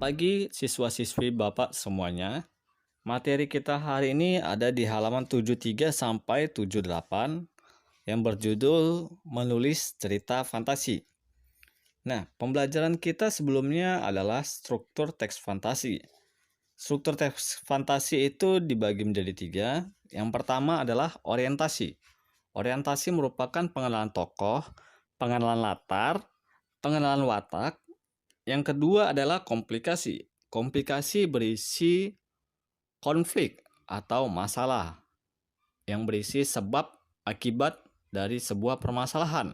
pagi siswa-siswi Bapak semuanya. Materi kita hari ini ada di halaman 73 sampai 78 yang berjudul menulis cerita fantasi. Nah, pembelajaran kita sebelumnya adalah struktur teks fantasi. Struktur teks fantasi itu dibagi menjadi 3. Yang pertama adalah orientasi. Orientasi merupakan pengenalan tokoh, pengenalan latar, pengenalan watak. Yang kedua adalah komplikasi. Komplikasi berisi konflik atau masalah yang berisi sebab akibat dari sebuah permasalahan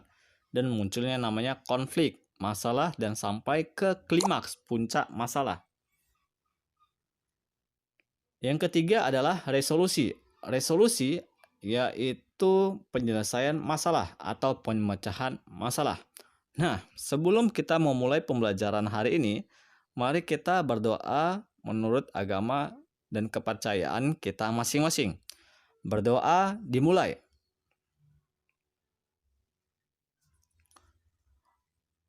dan munculnya namanya konflik, masalah, dan sampai ke klimaks puncak masalah. Yang ketiga adalah resolusi. Resolusi yaitu penyelesaian masalah atau pemecahan masalah. Nah, sebelum kita memulai pembelajaran hari ini, mari kita berdoa menurut agama dan kepercayaan kita masing-masing. Berdoa dimulai.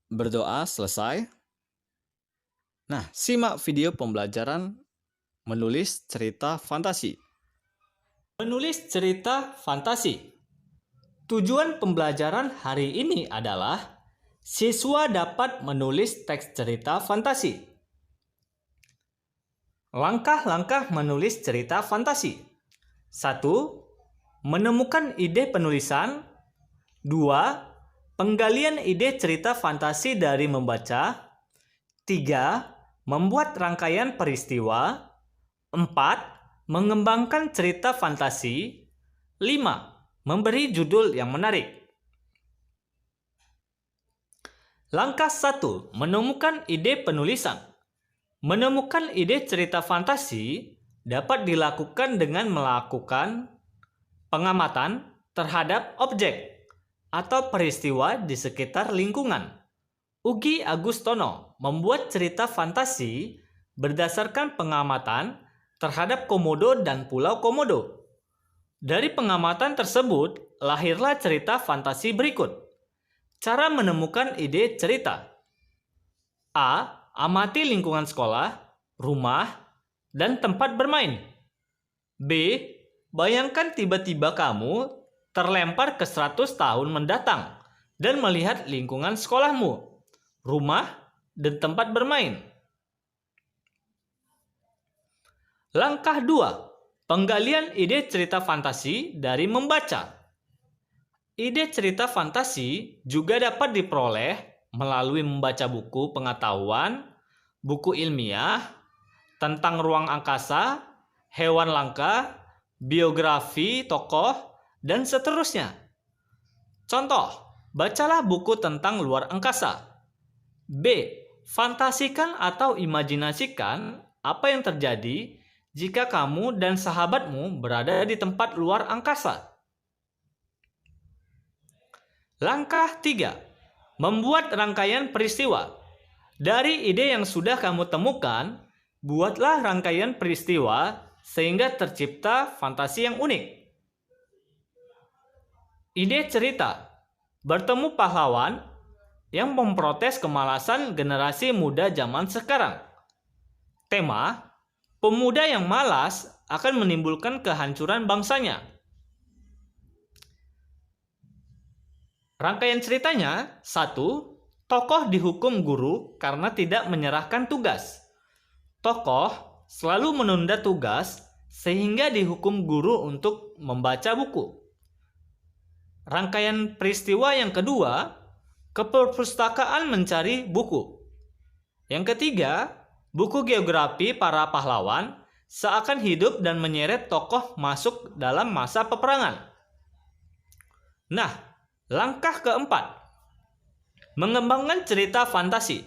Berdoa selesai. Nah, simak video pembelajaran menulis cerita fantasi. Menulis cerita fantasi. Tujuan pembelajaran hari ini adalah siswa dapat menulis teks cerita fantasi. Langkah-langkah menulis cerita fantasi. 1. Menemukan ide penulisan. 2. Penggalian ide cerita fantasi dari membaca. 3. Membuat rangkaian peristiwa. 4. Mengembangkan cerita fantasi. 5. Memberi judul yang menarik. Langkah 1. Menemukan ide penulisan. Menemukan ide cerita fantasi dapat dilakukan dengan melakukan pengamatan terhadap objek atau peristiwa di sekitar lingkungan. Ugi Agustono membuat cerita fantasi berdasarkan pengamatan terhadap Komodo dan Pulau Komodo. Dari pengamatan tersebut, lahirlah cerita fantasi berikut. Cara menemukan ide cerita. A. Amati lingkungan sekolah, rumah, dan tempat bermain. B. Bayangkan tiba-tiba kamu terlempar ke 100 tahun mendatang dan melihat lingkungan sekolahmu, rumah, dan tempat bermain. Langkah 2. Penggalian ide cerita fantasi dari membaca. Ide cerita fantasi juga dapat diperoleh melalui membaca buku pengetahuan, buku ilmiah, tentang ruang angkasa, hewan langka, biografi tokoh, dan seterusnya. Contoh, bacalah buku tentang luar angkasa. B. Fantasikan atau imajinasikan apa yang terjadi jika kamu dan sahabatmu berada di tempat luar angkasa. Langkah 3. Membuat rangkaian peristiwa. Dari ide yang sudah kamu temukan, buatlah rangkaian peristiwa sehingga tercipta fantasi yang unik. Ide cerita. Bertemu pahlawan yang memprotes kemalasan generasi muda zaman sekarang. Tema. Pemuda yang malas akan menimbulkan kehancuran bangsanya. Rangkaian ceritanya. 1. Tokoh dihukum guru karena tidak menyerahkan tugas. Tokoh selalu menunda tugas sehingga dihukum guru untuk membaca buku. Rangkaian peristiwa yang kedua. Ke perpustakaan mencari buku. Yang ketiga. Buku geografi para pahlawan seakan hidup dan menyeret tokoh masuk dalam masa peperangan. Nah, langkah keempat. Mengembangkan cerita fantasi.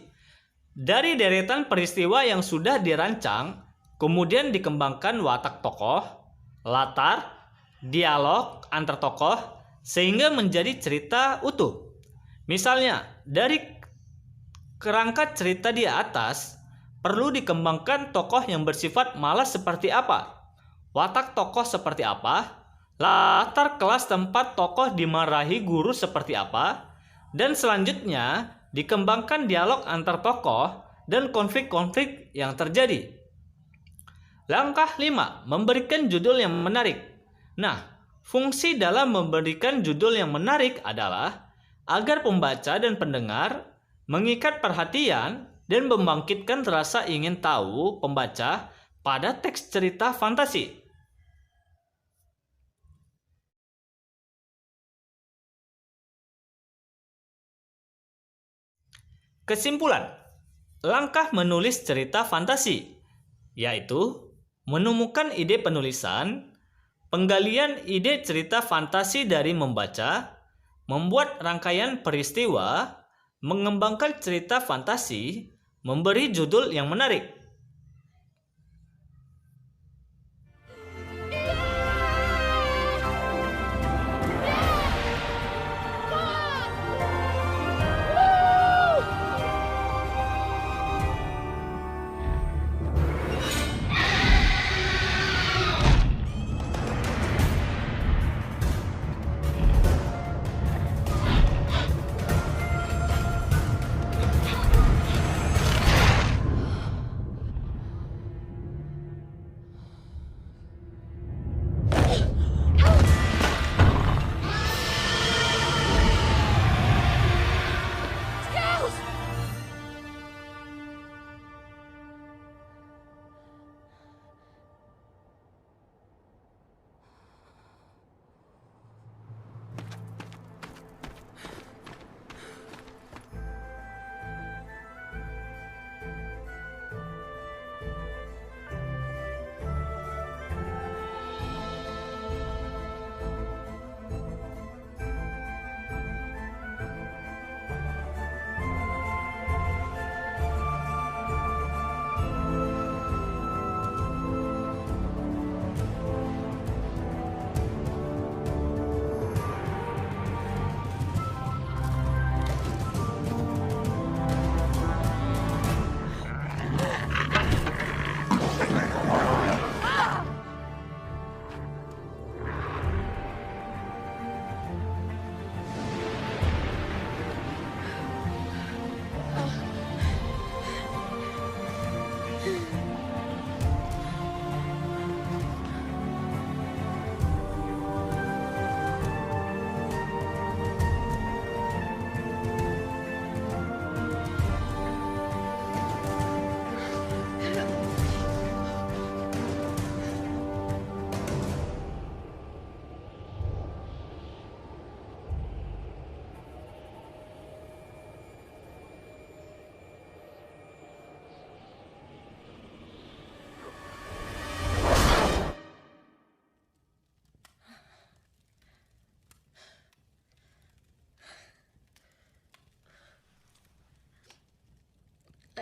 Dari deretan peristiwa yang sudah dirancang, kemudian dikembangkan watak tokoh, latar, dialog antar tokoh, sehingga menjadi cerita utuh. Misalnya, dari kerangka cerita di atas, perlu dikembangkan tokoh yang bersifat malas seperti apa, watak tokoh seperti apa, latar kelas tempat tokoh dimarahi guru seperti apa, dan selanjutnya dikembangkan dialog antar tokoh dan konflik-konflik yang terjadi. Langkah 5, memberikan judul yang menarik. Nah, fungsi dalam memberikan judul yang menarik adalah agar pembaca dan pendengar mengikat perhatian dan membangkitkan rasa ingin tahu pembaca pada teks cerita fantasi. Kesimpulan, langkah menulis cerita fantasi, yaitu menemukan ide penulisan, penggalian ide cerita fantasi dari membaca, membuat rangkaian peristiwa, mengembangkan cerita fantasi, memberi judul yang menarik.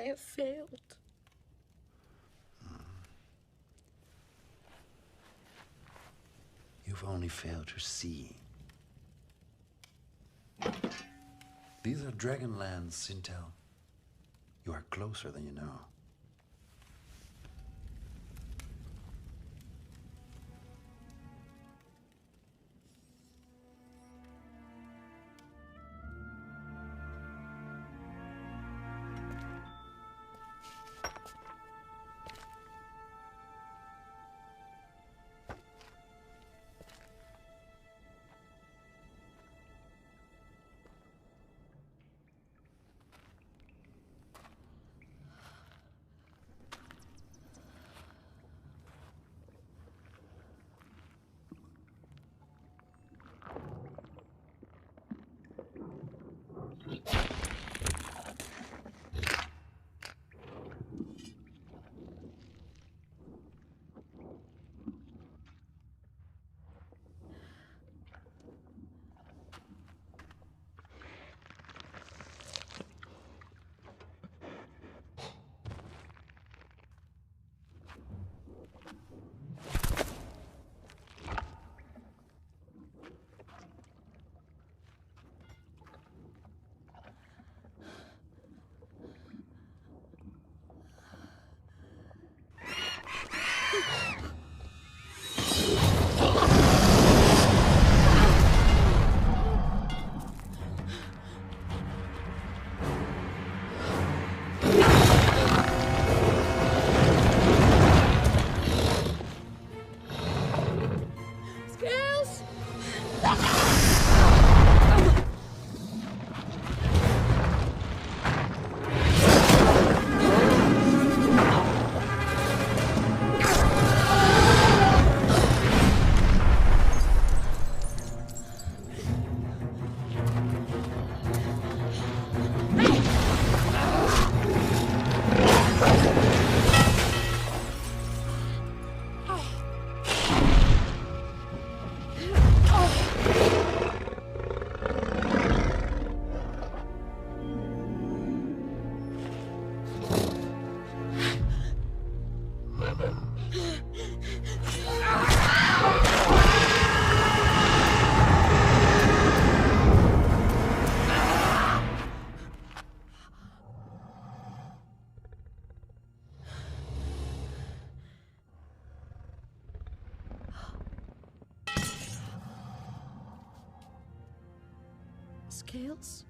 I have failed. You've only failed to see. These are Dragonlands, Sintel. You are closer than you know. Scales?